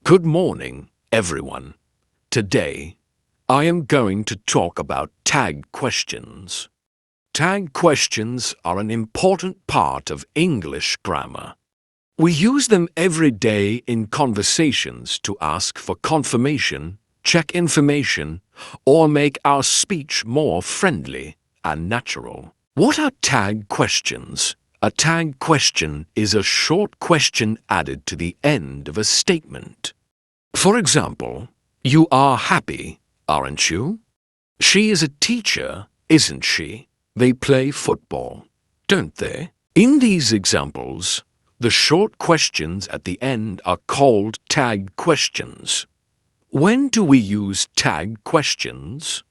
Good morning, everyone. Today, I am going to talk about tag questions. Tag questions are an important part of English grammar. We use them every day in conversations to ask for confirmation, check information, or make our speech more friendly and natural. What are tag questions? A tag question is a short question added to the end of a statement. For example, you are happy, aren't you? She is a teacher, isn't she? They play football, don't they? In these examples, the short questions at the end are called tag questions. When do we use tag questions?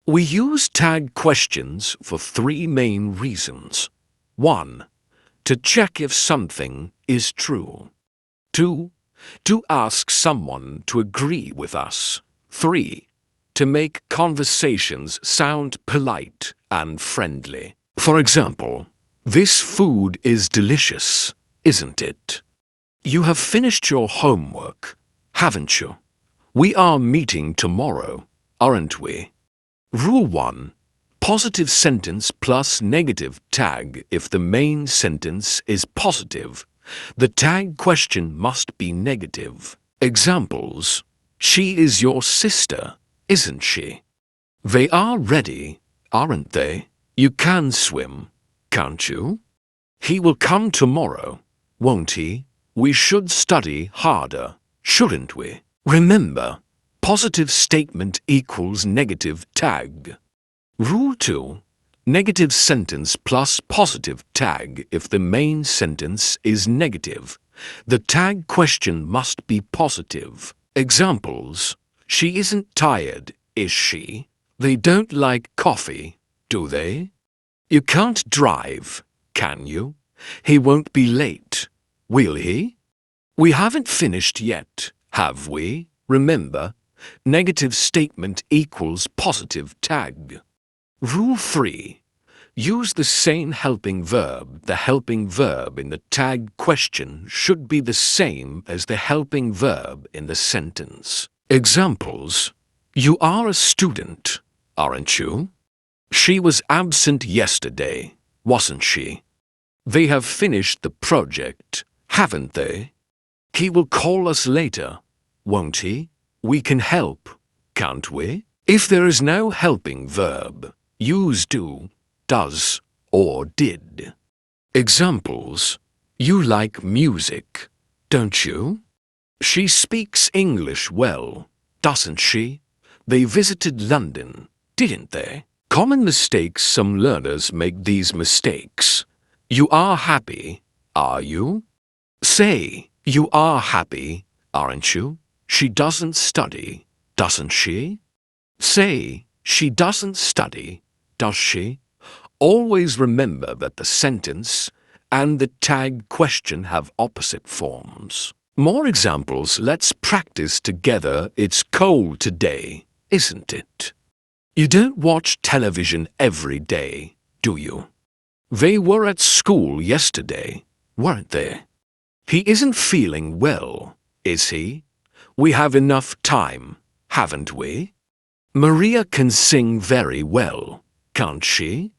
We use tag questions for three main reasons. 1. To check if something is true. 2. To ask someone to agree with us. 3. To make conversations sound polite and friendly. For example, this food is delicious, isn't it? You have finished your homework, haven't you? We are meeting tomorrow, aren't we? Rule 1. Positive sentence plus negative tag. If the main sentence is positive, the tag question must be negative. Examples: she is your sister, isn't she? They are ready, aren't they? You can swim, can't you? He will come tomorrow, won't he? We should study harder, shouldn't we? Remember, positive statement equals negative tag. Rule 2. Negative sentence plus positive tag. If the main sentence is negative, the tag question must be positive. Examples: she isn't tired, is she? They don't like coffee, do they? You can't drive, can you? He won't be late, will he? We haven't finished yet, have we? Remember, negative statement equals positive tag. Rule 3. Use the same helping verb. The helping verb in the tag question should be the same as the helping verb in the sentence. Examples: you are a student, aren't you? She was absent yesterday, wasn't she? They have finished the project, haven't they? He will call us later, won't he? We can help, can't we? If there is no helping verb, use do, does, or did. Examples: you like music, don't you? She speaks English well, doesn't she? They visited London, didn't they? Common mistakes. Some learners make these mistakes. You are happy, are you? Say, you are happy, aren't you? She doesn't study, doesn't she? Say, she doesn't study, does she? Always remember that the sentence and the tag question have opposite forms. More examples. Let's practice together. It's cold today, isn't it? You don't watch television every day, do you? They were at school yesterday, weren't they? He isn't feeling well, is he? We have enough time, haven't we? Maria can sing very well, can't she?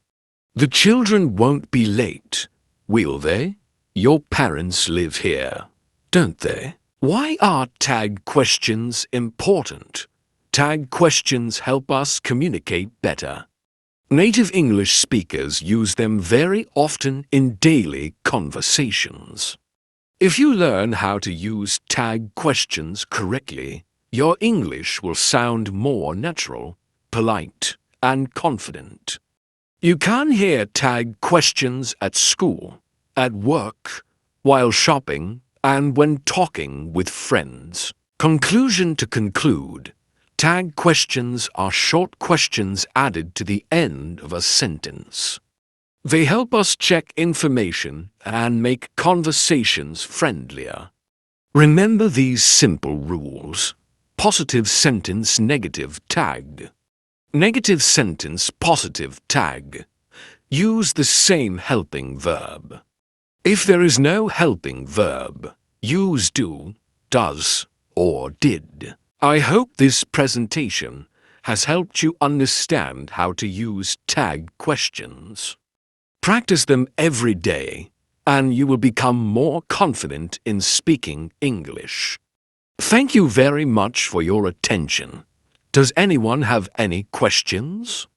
The children won't be late, will they? Your parents live here, don't they? Why are tag questions important? Tag questions help us communicate better. Native English speakers use them very often in daily conversations. If you learn how to use tag questions correctly, your English will sound more natural, polite, and confident. You can hear tag questions at school, at work, while shopping, and when talking with friends. Conclusion. To conclude, tag questions are short questions added to the end of a sentence. They help us check information and make conversations friendlier. Remember these simple rules. Positive sentence, negative tag. Negative sentence, positive tag. Use the same helping verb. If there is no helping verb, use do, does, or did. I hope this presentation has helped you understand how to use tag questions. Practice them every day, and you will become more confident in speaking English. Thank you very much for your attention. Does anyone have any questions?